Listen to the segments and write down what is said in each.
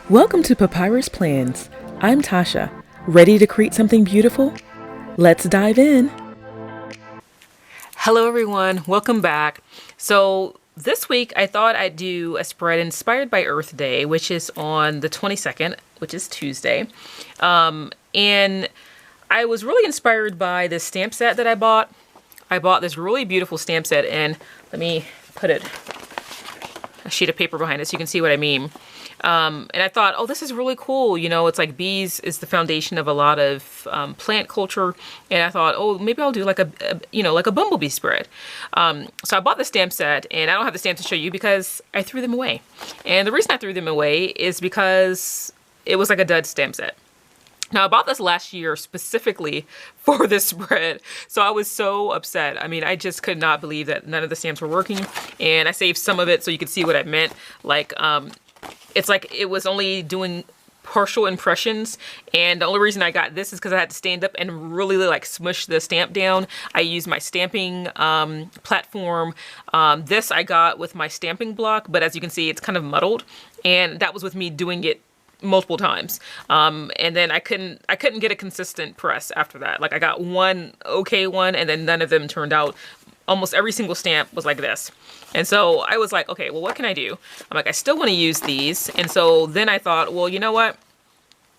Welcome to Papyrus Plans. I'm Tasha. Ready to create something beautiful? Let's dive in. Hello everyone, welcome back. So this week I thought I'd do a spread inspired by Earth Day, which is on the 22nd, which is Tuesday. And I was really inspired by this stamp set that I bought. I bought this really beautiful stamp set, and let me put a sheet of paper behind it so you can see what I mean. And I thought, oh, this is really cool. You know, it's like bees is the foundation of a lot of plant culture. And I thought, oh, maybe I'll do like a bumblebee spread. So I bought the stamp set, and I don't have the stamps to show you because I threw them away. And the reason I threw them away is because it was like a dud stamp set. Now, I bought this last year specifically for this spread, so I was so upset. I mean, I just could not believe that none of the stamps were working, and I saved some of it so you could see what I meant. Like, it's like it was only doing partial impressions, and the only reason I got this is because I had to stand up and really like smush the stamp down. I used my stamping platform. This I got with my stamping block, but as you can see, it's kind of muddled, and that was with me doing it multiple times. And then I couldn't get a consistent press after that. Like I got one okay one, and then none of them turned out. Almost every single stamp was like this. And so I was like, okay, well, what can I do? I'm like, I still want to use these. And so then I thought, well, you know what?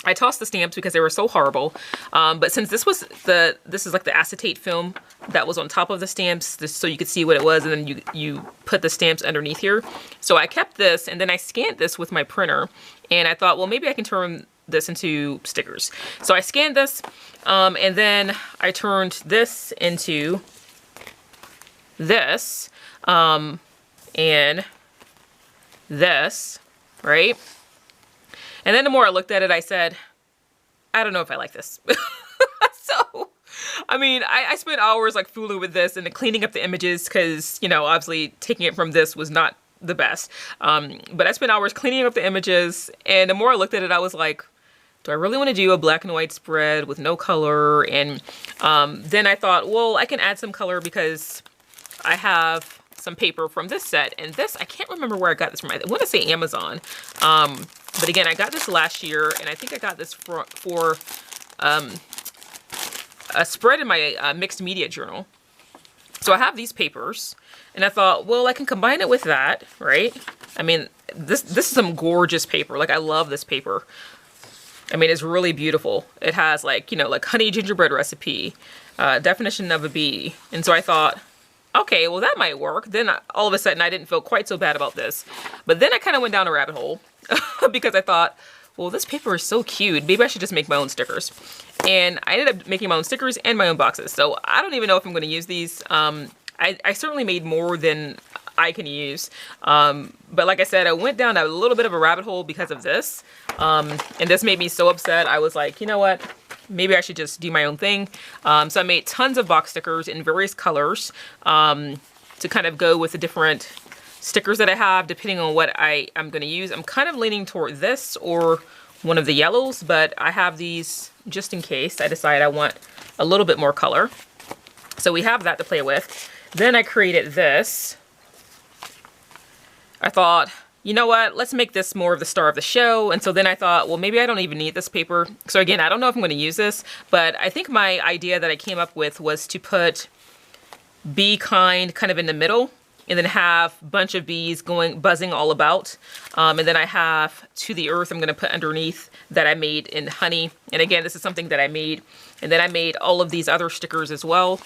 I tossed the stamps because they were so horrible. But since this is like the acetate film that was on top of the stamps, so you could see what it was, and then you put the stamps underneath here. So I kept this, and then I scanned this with my printer, and I thought, well, maybe I can turn this into stickers. So I scanned this, and then I turned this into this, and this, right? And then the more I looked at it, I said, I don't know if I like this. So, I mean, I spent hours like fooling with this and cleaning up the images because, you know, obviously taking it from this was not the best. But I spent hours cleaning up the images, and the more I looked at it, I was like, do I really want to do a black and white spread with no color? And then I thought, well, I can add some color because I have some paper from this set, and this, I can't remember where I got this from. I want to say Amazon. But again, I got this last year, and I think I got this for a spread in my mixed media journal. So I have these papers, and I thought, well, I can combine it with that, right? I mean, this is some gorgeous paper. Like, I love this paper. I mean, it's really beautiful. It has like, you know, like honey gingerbread recipe, definition of a bee. And so I thought, okay, well, that might work. Then all of a sudden I didn't feel quite so bad about this. But then I kind of went down a rabbit hole because I thought, well, this paper is so cute. Maybe I should just make my own stickers. And I ended up making my own stickers and my own boxes. So I don't even know if I'm going to use these. I certainly made more than I can use. But like I said, I went down a little bit of a rabbit hole because of this. And this made me so upset. I was like, you know what? Maybe I should just do my own thing. So I made tons of box stickers in various colors to kind of go with the different stickers that I have, depending on what I'm going to use. I'm kind of leaning toward this or one of the yellows, but I have these just in case I decide I want a little bit more color. So we have that to play with. Then I created this. I thought, you know what, let's make this more of the star of the show. And so then I thought, well, maybe I don't even need this paper. So again, I don't know if I'm going to use this, but I think my idea that I came up with was to put bee kind of in the middle, and then have a bunch of bees buzzing all about. And then I have to the earth I'm going to put underneath that I made in honey. And again, this is something that I made. And then I made all of these other stickers as well.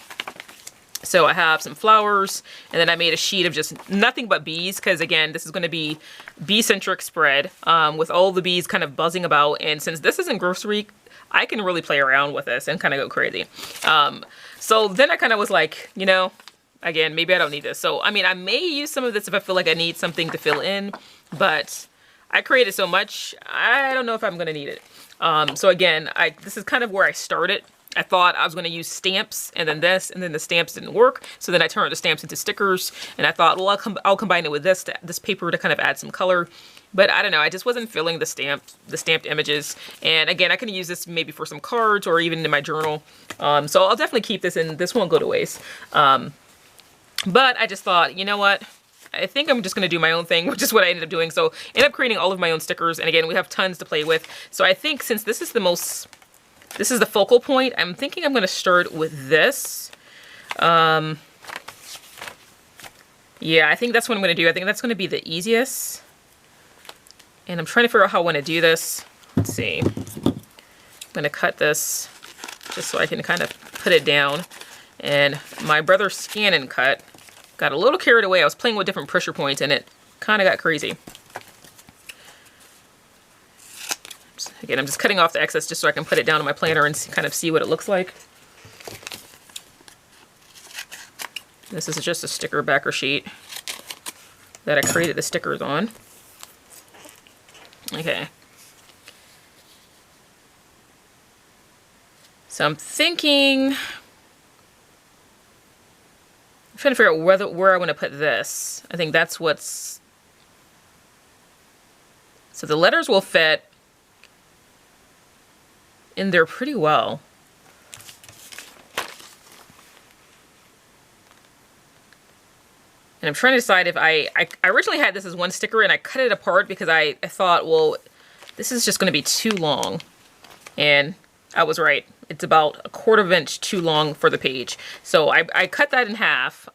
So I have some flowers, and then I made a sheet of just nothing but bees, because again, this is going to be bee-centric spread with all the bees kind of buzzing about. And since this isn't grocery, I can really play around with this and kind of go crazy. So then I kind of was like, you know, again, maybe I don't need this. So, I mean, I may use some of this if I feel like I need something to fill in, but I created so much, I don't know if I'm going to need it. So again, this is kind of where I started. I thought I was going to use stamps and then this, and then the stamps didn't work. So then I turned the stamps into stickers, and I thought, well, I'll combine it with this paper to kind of add some color. But I don't know, I just wasn't feeling the stamped images. And again, I can use this maybe for some cards or even in my journal. So I'll definitely keep this, and this won't go to waste. But I just thought, you know what? I think I'm just gonna do my own thing, which is what I ended up doing. So I ended up creating all of my own stickers. And again, we have tons to play with. So I think since this is the focal point, I'm thinking I'm gonna start with this. Yeah, I think that's what I'm gonna do. I think that's gonna be the easiest. And I'm trying to figure out how I wanna do this. Let's see. I'm gonna cut this just so I can kind of put it down. And my brother's scan and cut got a little carried away. I was playing with different pressure points and it kind of got crazy. Again, I'm just cutting off the excess just so I can put it down on my planner and kind of see what it looks like. This is just a sticker backer sheet that I created the stickers on. Okay. So I'm thinking, I'm trying to figure out where I want to put this. I think that's what's, so the letters will fit in there pretty well. And I'm trying to decide if I originally had this as one sticker and I cut it apart because I thought, well, this is just going to be too long. And I was right. It's about 1/4 inch too long for the page. So I cut that in half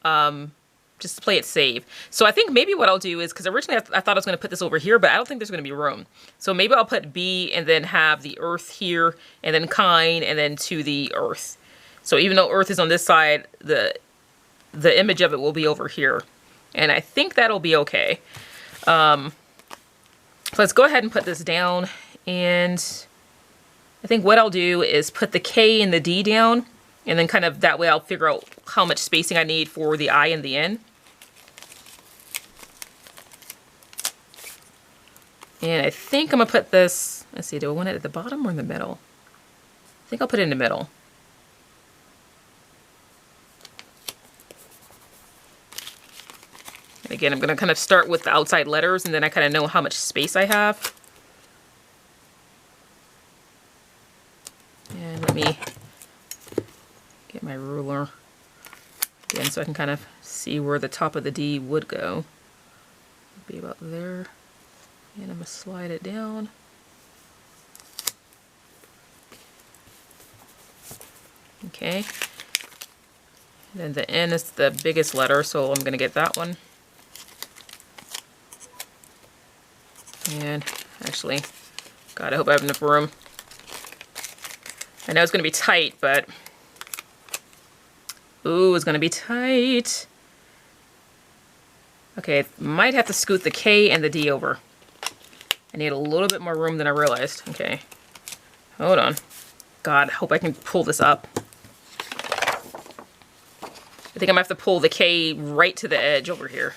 just to play it safe. So I think maybe what I'll do is, because originally I thought I was going to put this over here, but I don't think there's going to be room. So maybe I'll put B and then have the earth here and then kind and then to the earth. So even though earth is on this side, the image of it will be over here. And I think that'll be okay. So let's go ahead and put this down. And I think what I'll do is put the K and the D down. And then kind of that way I'll figure out how much spacing I need for the I and the N. And I think I'm going to put this, let's see, do I want it at the bottom or in the middle? I think I'll put it in the middle. Again, I'm going to kind of start with the outside letters and then I kind of know how much space I have. And let me get my ruler again so I can kind of see where the top of the D would go. It'll be about there. And I'm going to slide it down. Okay. And then the N is the biggest letter, so I'm going to get that one. And actually, God, I hope I have enough room. I know it's going to be tight, but ooh, it's going to be tight. Okay, might have to scoot the K and the D over. I need a little bit more room than I realized. Okay, hold on. God, I hope I can pull this up. I think I'm going to have to pull the K right to the edge over here.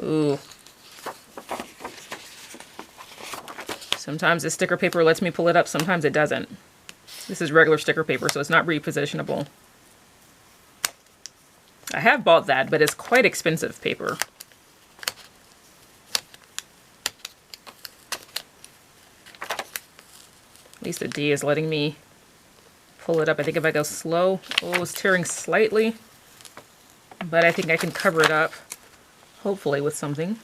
Ooh. Sometimes the sticker paper lets me pull it up, sometimes it doesn't. This is regular sticker paper, so it's not repositionable. I have bought that, but it's quite expensive paper. At least the D is letting me pull it up. I think if I go slow, oh, it's tearing slightly, but I think I can cover it up, hopefully with something.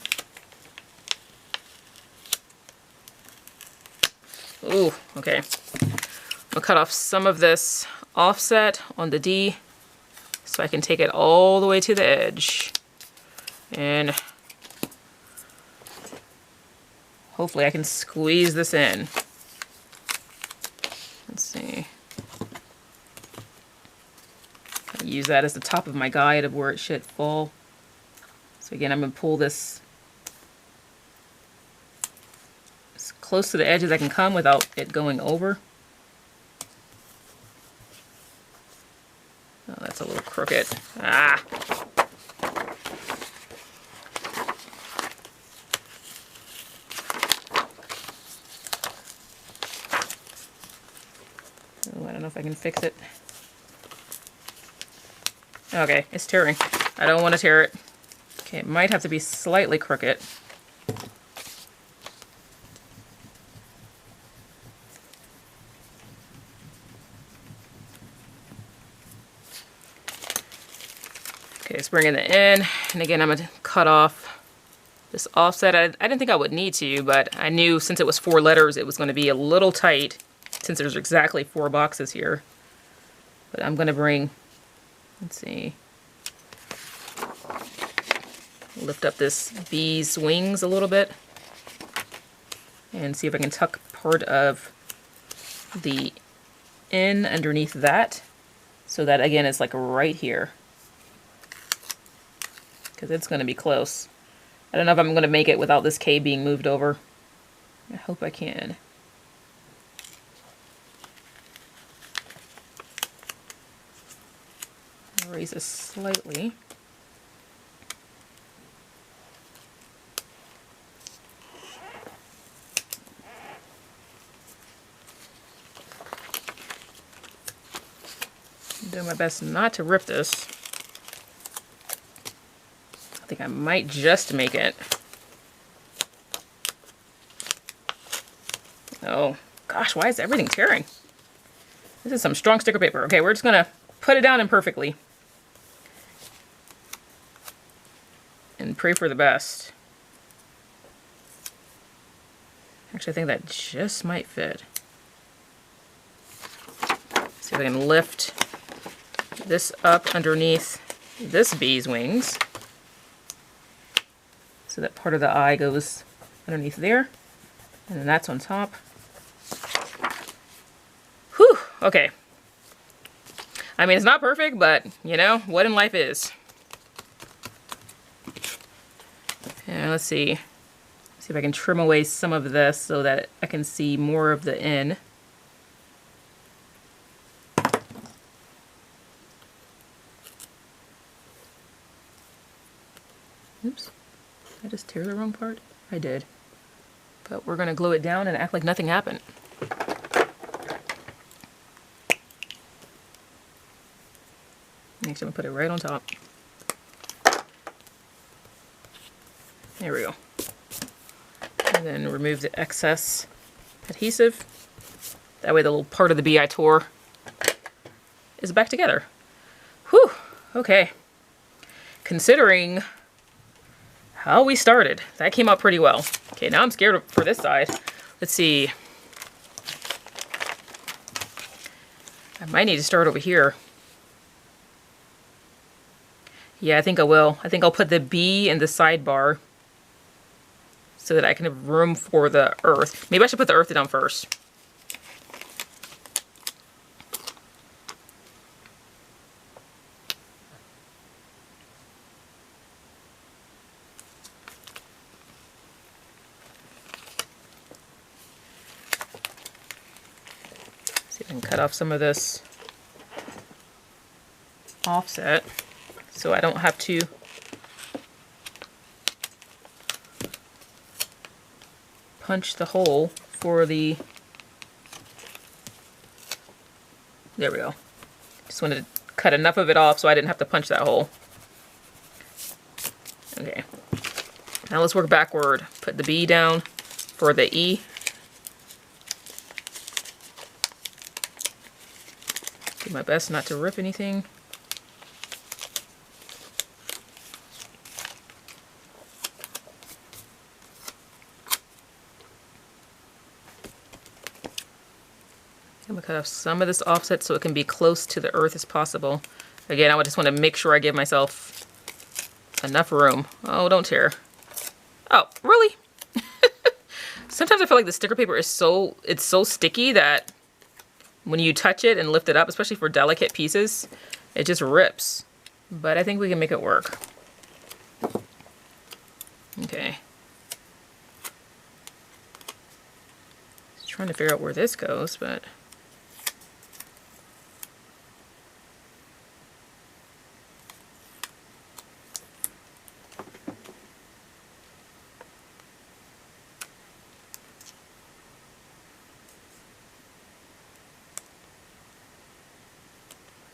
Ooh, okay. I'll cut off some of this offset on the D so I can take it all the way to the edge. And hopefully I can squeeze this in. Let's see. I use that as the top of my guide of where it should fall. So again, I'm going to pull this as close to the edge as I can come without it going over. Oh, that's a little crooked. Ah! Oh, I don't know if I can fix it. Okay, it's tearing. I don't want to tear it. Okay, it might have to be slightly crooked. Okay, let's bring it in. And again, I'm gonna cut off this offset. I didn't think I would need to, but I knew since it was 4 letters, it was gonna be a little tight since there's exactly 4 boxes here. But I'm gonna bring, let's see, lift up this bee's wings a little bit and see if I can tuck part of the in underneath that so that again it's like right here, because it's going to be close. I don't know if I'm going to make it without this K being moved over. I hope I can. I'll raise this slightly. I'm doing my best not to rip this. I think I might just make it. Oh gosh, why is everything tearing? This is some strong sticker paper. Okay, we're just gonna put it down imperfectly and pray for the best. Actually, I think that just might fit. See if I can lift this up underneath this bee's wings so that part of the eye goes underneath there, and then that's on top. Whew, okay. I mean, it's not perfect, but you know, what in life is. And let's see if I can trim away some of this so that I can see more of the in. Oops, did I just tear the wrong part? I did. But we're gonna glue it down and act like nothing happened. Next, I'm gonna put it right on top. There we go. And then remove the excess adhesive. That way the little part of the bee I tore is back together. Whew, okay. Considering how we started, that came out pretty well. Okay, now I'm scared for this side. Let's see. I might need to start over here. Yeah, I think I will. I think I'll put the bee in the sidebar so that I can have room for the earth. Maybe I should put the earth down first. See if I can cut off some of this offset so I don't have to punch the hole for the, there we go. Just wanted to cut enough of it off so I didn't have to punch that hole. Okay, now let's work backward. Put the B down for the E. Do my best not to rip anything. I'm gonna cut off some of this offset so it can be close to the earth as possible. Again, I would just want to make sure I give myself enough room. Oh, don't tear. Oh, really? Sometimes I feel like the sticker paper is so sticky that when you touch it and lift it up, especially for delicate pieces, it just rips. But I think we can make it work. Okay. Just trying to figure out where this goes, but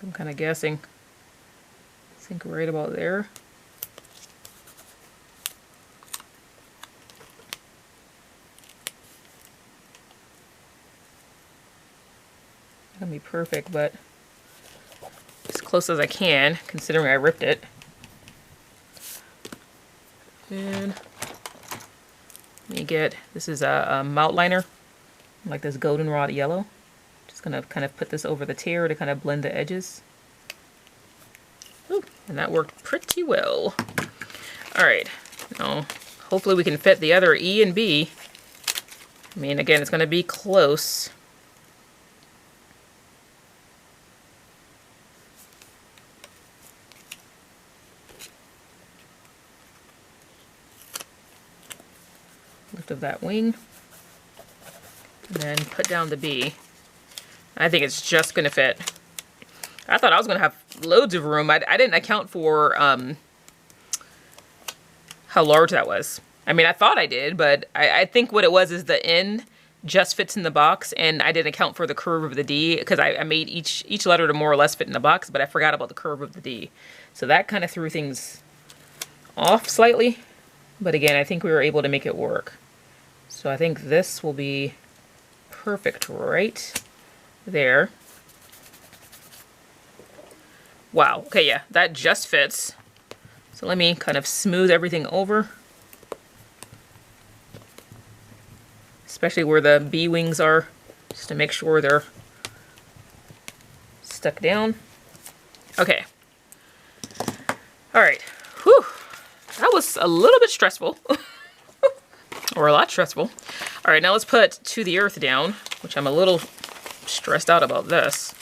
I'm kind of guessing. I think right about there. Not gonna be perfect, but as close as I can, considering I ripped it. And let me get, this is a mount liner, like this goldenrod yellow. Just gonna kind of put this over the tear to kind of blend the edges. Ooh, and that worked pretty well. All right, now hopefully we can fit the other E and B. I mean, again, it's gonna be close. Lift of that wing, and then put down the B. I think it's just gonna fit. I thought I was gonna have loads of room. I didn't account for how large that was. I mean, I thought I did, but I think what it was is the N just fits in the box, and I didn't account for the curve of the D, because I made each letter to more or less fit in the box, but I forgot about the curve of the D. So that kind of threw things off slightly. But again, I think we were able to make it work. So I think this will be perfect right there. Wow, okay, yeah, that just fits. So let me kind of smooth everything over. Especially where the bee wings are, just to make sure they're stuck down. Okay. All right, whew. That was a little bit stressful. Or a lot stressful. All right, now let's put To the Earth down, which I'm a little stressed out about this.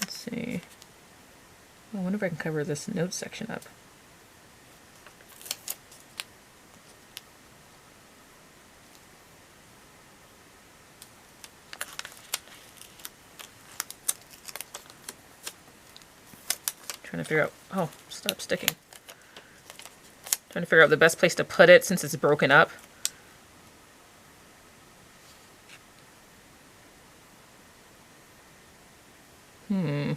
Let's see. I wonder if I can cover this note section up. Trying to figure out, oh, stop sticking. Trying to figure out the best place to put it since it's broken up. I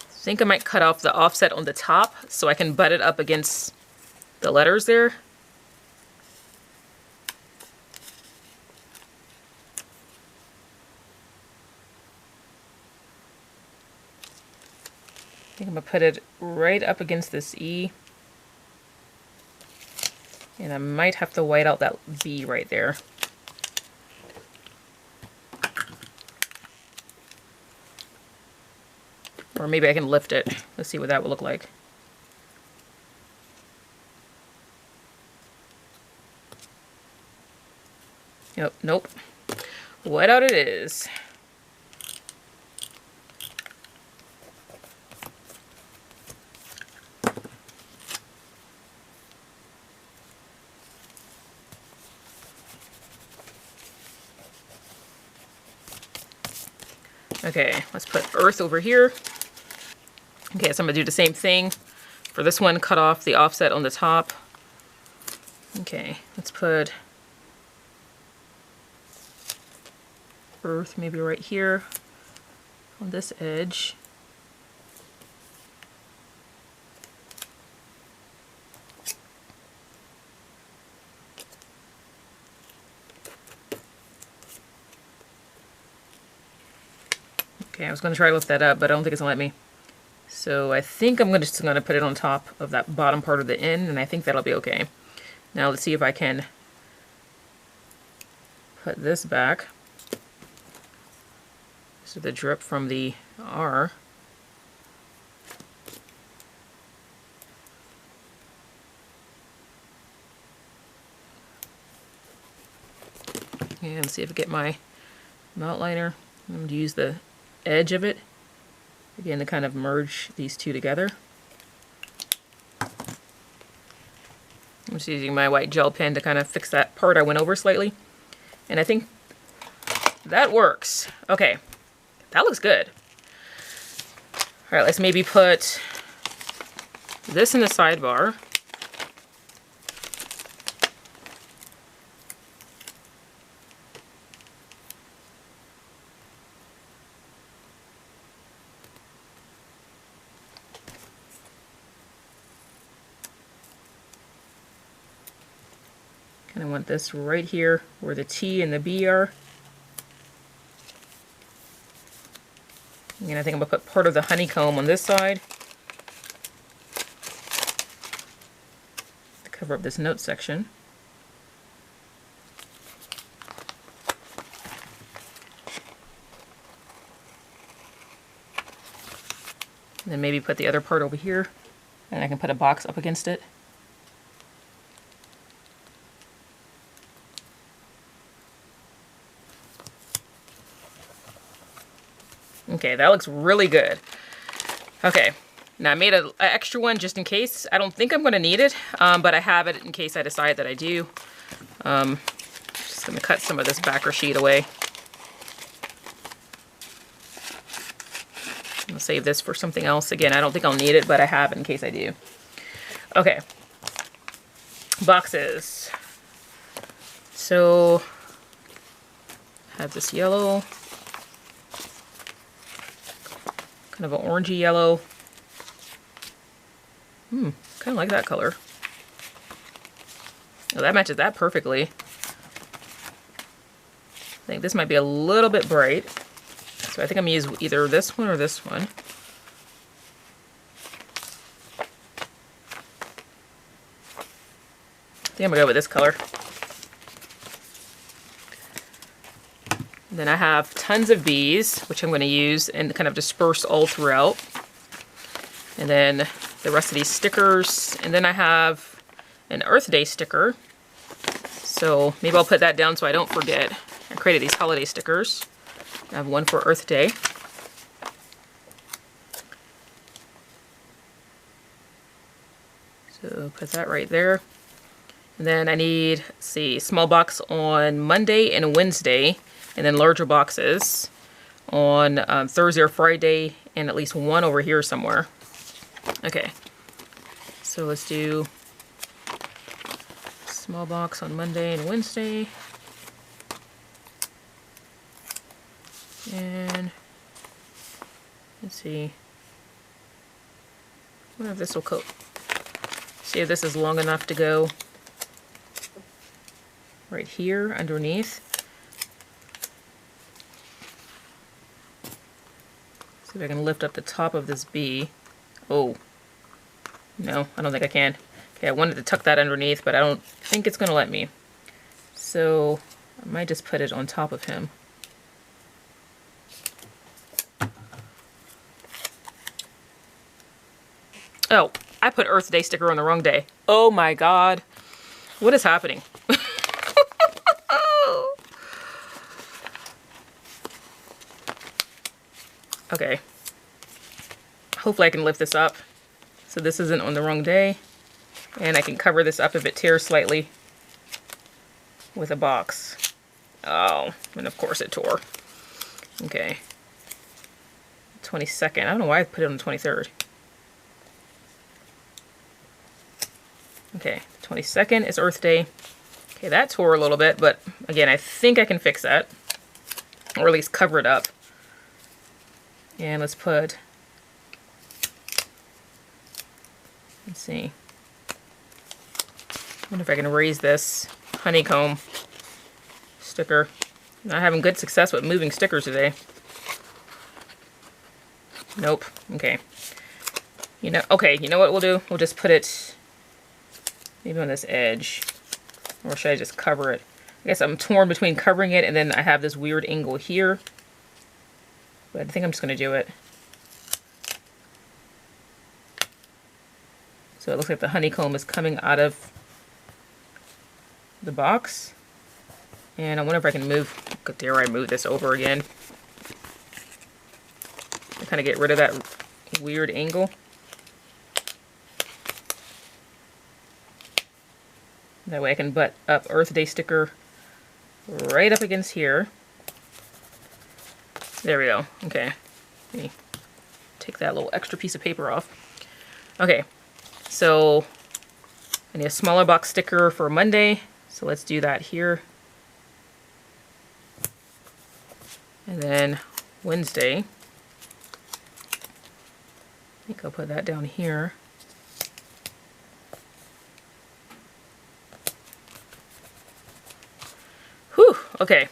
think I might cut off the offset on the top so I can butt it up against the letters there. I think I'm gonna put it right up against this E. And I might have to white out that B right there. Or maybe I can lift it. Let's see what that would look like. Yep, nope. White out it is. Okay, let's put Earth over here. Okay, so I'm gonna do the same thing. For this one, cut off the offset on the top. Okay, let's put Earth maybe right here on this edge. Okay, I was going to try to lift that up, but I don't think it's going to let me. So I think I'm just going to put it on top of that bottom part of the N, and I think that'll be okay. Now let's see if I can put this back. This is the drip from the R. And see if I get my mount liner. I'm going to use the edge of it again to kind of merge these two together. I'm just using my white gel pen to kind of fix that part I went over slightly, and I think that works. Okay, that looks good. All right, let's maybe put this in the sidebar. And I want this right here where the T and the B are. And And I think I'm gonna put part of the honeycomb on this side to cover up this note section. And then maybe put the other part over here, and I can put a box up against it. Okay, that looks really good. Okay, now I made an extra one just in case. I don't think I'm gonna need it, but I have it in case I decide that I do. Just gonna cut some of this backer sheet away. I'll save this for something else. Again, I don't think I'll need it, but I have it in case I do. Okay, boxes. So, I have this yellow, kind of an orangey yellow. Kind of like that color. Oh, that matches that perfectly. I think this might be a little bit bright. So I think I'm gonna use either this one or this one. I think I'm gonna go with this color. And then I have tons of bees, which I'm gonna use and kind of disperse all throughout. And then the rest of these stickers. And then I have an Earth Day sticker. So maybe I'll put that down so I don't forget. I created these holiday stickers. I have one for Earth Day. So put that right there. And then I need, let's see, small box on Monday and Wednesday, and then larger boxes on Thursday or Friday, and at least one over here somewhere. Okay, so let's do small box on Monday and Wednesday. And let's see. I wonder if this will coat. See if this is long enough to go right here underneath. See if I can lift up the top of this bee. Oh, no, I don't think I can. Okay, I wanted to tuck that underneath, but I don't think it's gonna let me. So I might just put it on top of him. Oh, I put Earth Day sticker on the wrong day. Oh my God. What is happening? Okay. Hopefully I can lift this up so this isn't on the wrong day. And I can cover this up if it tears slightly with a box. Oh, and of course it tore. Okay. 22nd. I don't know why I put it on the 23rd. Okay, 22nd is Earth Day. Okay, that tore a little bit, but again, I think I can fix that. Or at least cover it up. And let's put, let's see. I wonder if I can raise this honeycomb sticker. I'm not having good success with moving stickers today. Nope, okay. Okay, you know what we'll do? We'll just put it maybe on this edge, or should I just cover it? I guess I'm torn between covering it and then I have this weird angle here. But I think I'm just going to do it. So it looks like the honeycomb is coming out of the box. And I wonder if I can move, dare I move this over again? To kind of get rid of that weird angle. That way I can butt up Earth Day sticker right up against here. There we go. Okay. Let me take that little extra piece of paper off. Okay. So I need a smaller box sticker for Monday. So let's do that here. And then Wednesday. I think I'll put that down here. Whew, okay.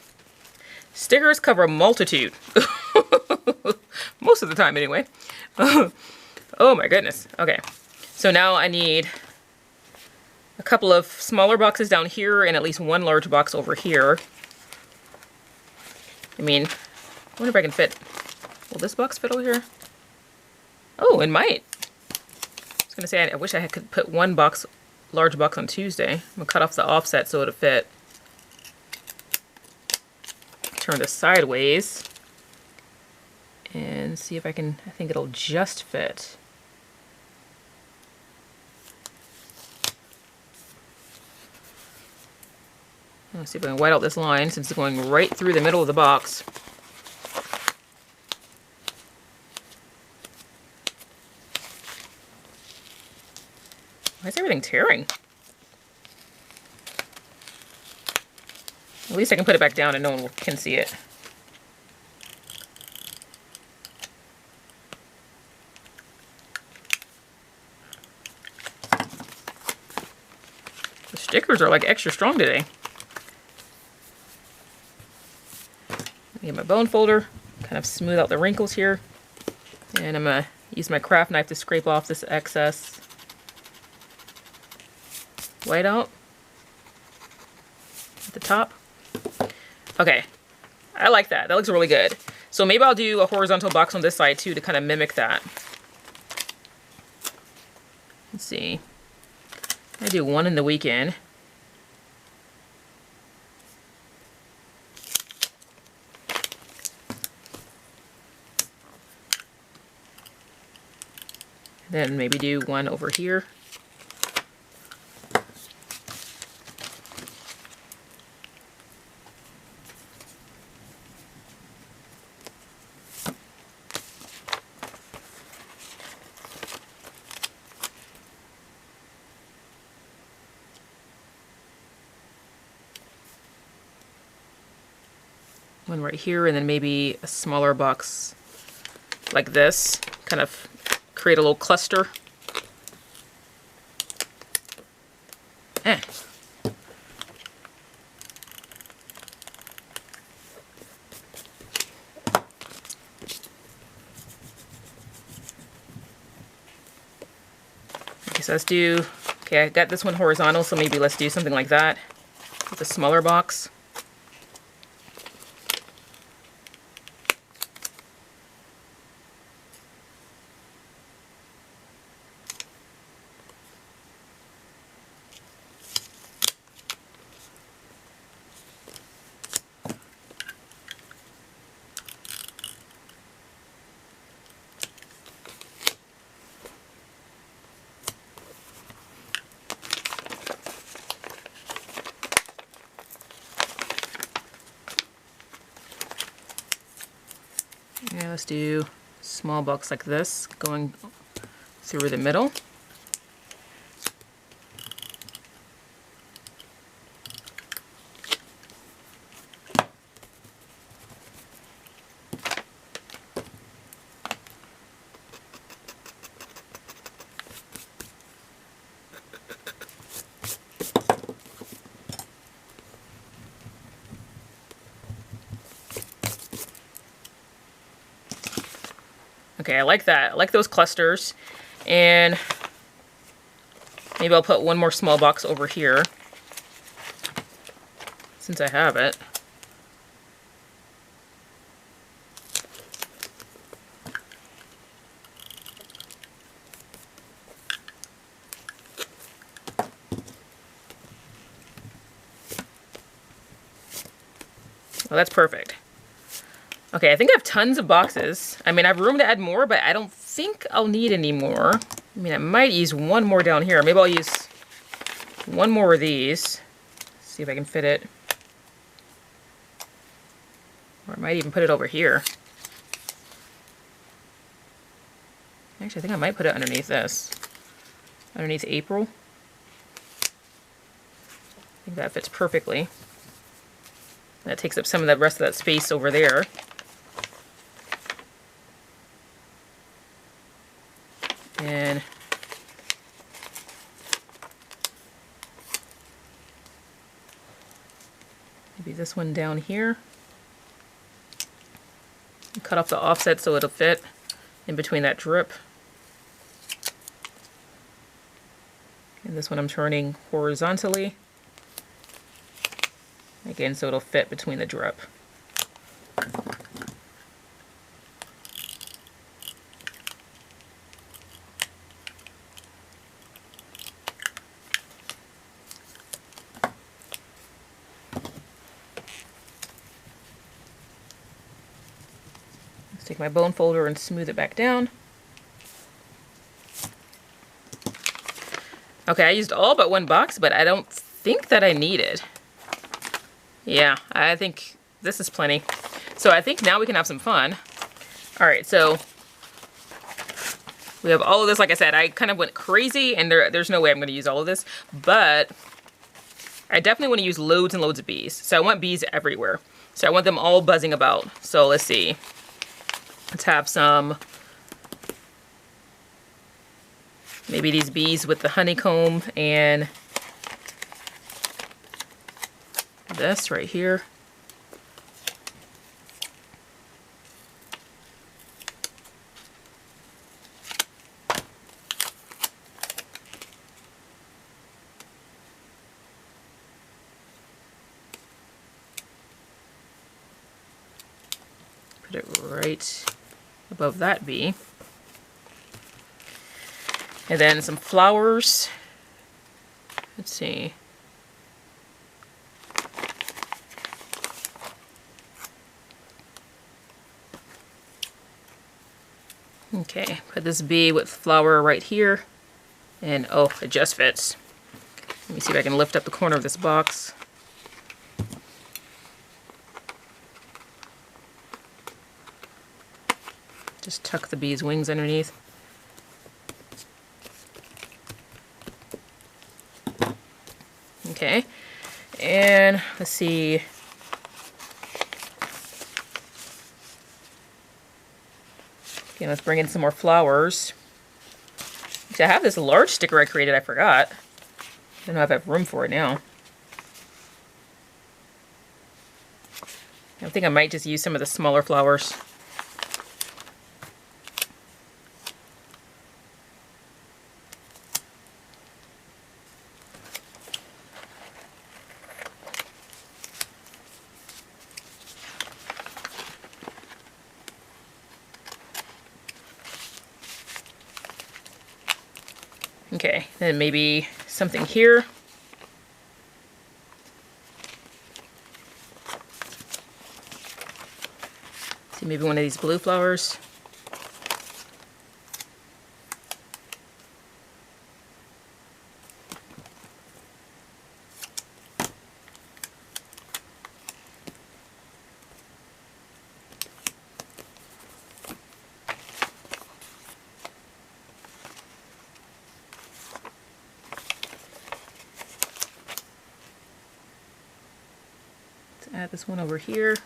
Stickers cover a multitude. most of the time anyway. Oh my goodness. Okay, so now I need a couple of smaller boxes down here and at least one large box over here. I mean, I wonder if I can fit, will this box fit over here? Oh, it might. I was gonna say, I wish I could put one box, large box on Tuesday. I'm gonna cut off the offset so it'll fit. Turn this sideways and see if I can, I think it'll just fit. Let's see if I can white out this line since it's going right through the middle of the box. Why is everything tearing? At least I can put it back down and no one can see it. The stickers are like extra strong today. Get my bone folder, kind of smooth out the wrinkles here. And I'm gonna use my craft knife to scrape off this excess white out at the top. Okay, I like that. That looks really good. So maybe I'll do a horizontal box on this side too to kind of mimic that. Let's see. I do one in the weekend. Then maybe do one over here. One right here, and then maybe a smaller box like this, kind of create a little cluster. Okay, so let's do, okay, I got this one horizontal, so maybe let's do something like that with a smaller box. Yeah, let's do a small box like this, going through the middle. Okay, I like that. I like those clusters. And maybe I'll put one more small box over here, since I have it. Well, that's perfect. Okay, I think I have tons of boxes. I mean, I have room to add more, but I don't think I'll need any more. I mean, I might use one more down here. Maybe I'll use one more of these. See if I can fit it. Or I might even put it over here. Actually, I think I might put it underneath this. Underneath April. I think that fits perfectly. That takes up some of the rest of that space over there. And maybe this one down here. Cut off the offset so it'll fit. in between that drip. And this one I'm turning horizontally. Again, so it'll fit between the drip. Let's take my bone folder and smooth it back down. Okay, I used all but one box, but I don't think that I need it. Yeah, I think this is plenty. So I think now we can have some fun. All right, so we have all of this. Like I said, I kind of went crazy, and there's no way I'm going to use all of this, but I definitely want to use loads and loads of bees. So I want bees everywhere. So I want them all buzzing about. So let's see. Let's have some, maybe these bees with the honeycomb and this right here. Put it right above that bee. And then some flowers. Let's see. Okay, put this bee with flower right here. And oh, it just fits. Let me see if I can lift up the corner of this box. Just tuck the bee's wings underneath. Okay, and let's see. Okay, let's bring in some more flowers. I have this large sticker I created, I forgot. I don't know if I have room for it now. I think I might just use some of the smaller flowers. Okay, then maybe something here. See, maybe one of these blue flowers. Add this one over here.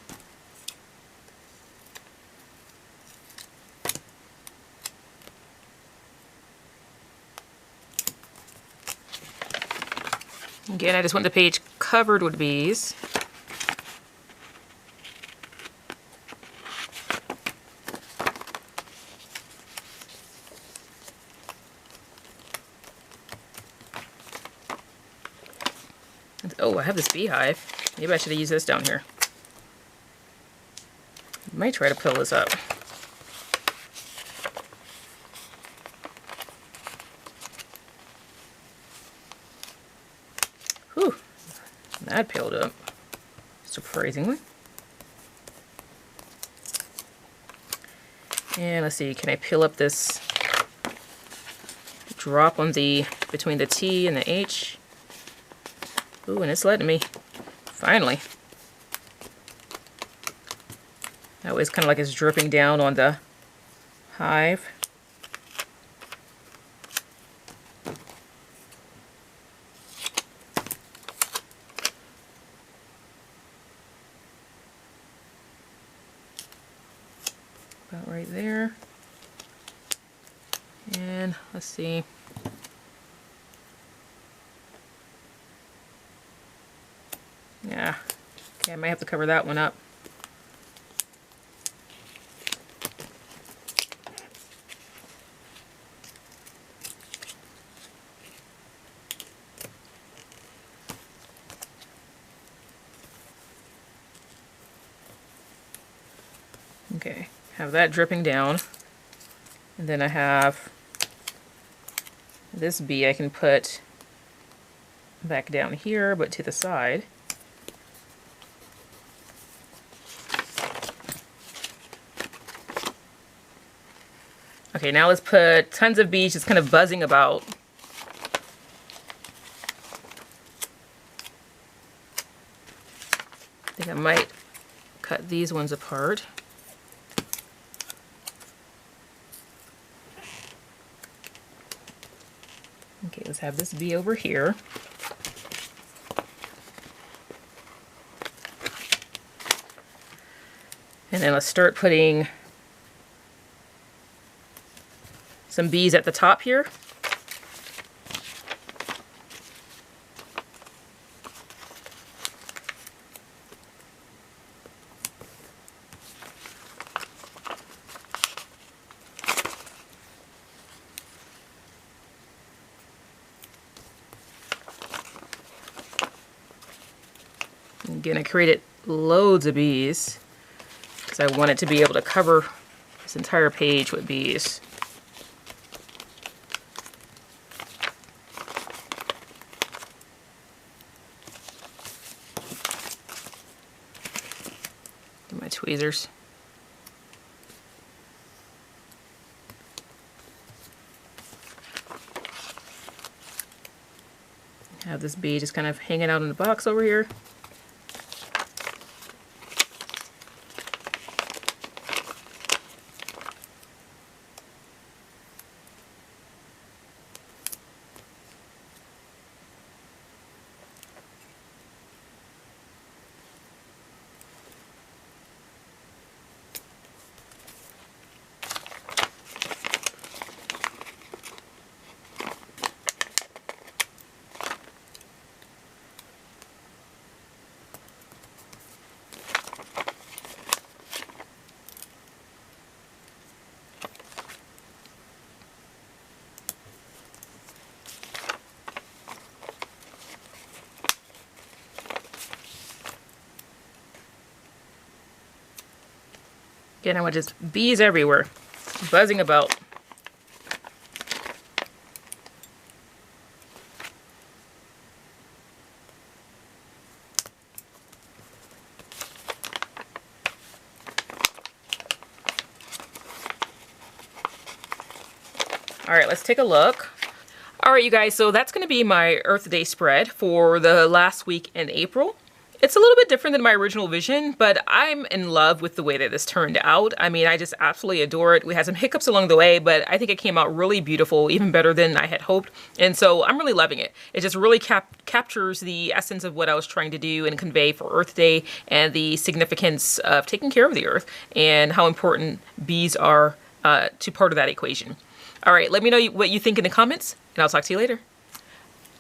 Again, I just want the page covered with bees. Oh, I have this beehive. Maybe I should have used this down here. I might try to fill this up. Whew, that filled up, surprisingly. And let's see, can I peel up this drop on the, between the T and the H? Ooh, and it's letting me. Finally. That was kind of like it's dripping down on the hive. About right there. And let's see. Yeah, okay, I might have to cover that one up. Okay, have that dripping down. And then I have this bee I can put back down here, but to the side. Okay, now let's put tons of bees just kind of buzzing about. I think I might cut these ones apart. Okay, let's have this bee over here. And then let's start putting some bees at the top here. Again, I created loads of bees because I wanted to be able to cover this entire page with bees. Get my tweezers. Have this bee just kind of hanging out in the box over here. Again, I want just bees everywhere, buzzing about. All right, let's take a look. All right, you guys, so that's going to be my Earth Day spread for the last week in April. It's a little bit different than my original vision, but I'm in love with the way that this turned out. I mean, I just absolutely adore it. We had some hiccups along the way, but I think it came out really beautiful, even better than I had hoped. And so I'm really loving it. It just really captures the essence of what I was trying to do and convey for Earth Day and the significance of taking care of the earth and how important bees are to part of that equation. All right, let me know what you think in the comments, and I'll talk to you later.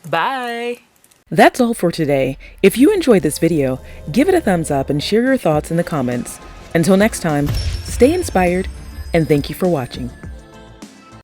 Bye. That's all for today. If you enjoyed this video, give it a thumbs up and share your thoughts in the comments. Until next time, stay inspired, and thank you for watching.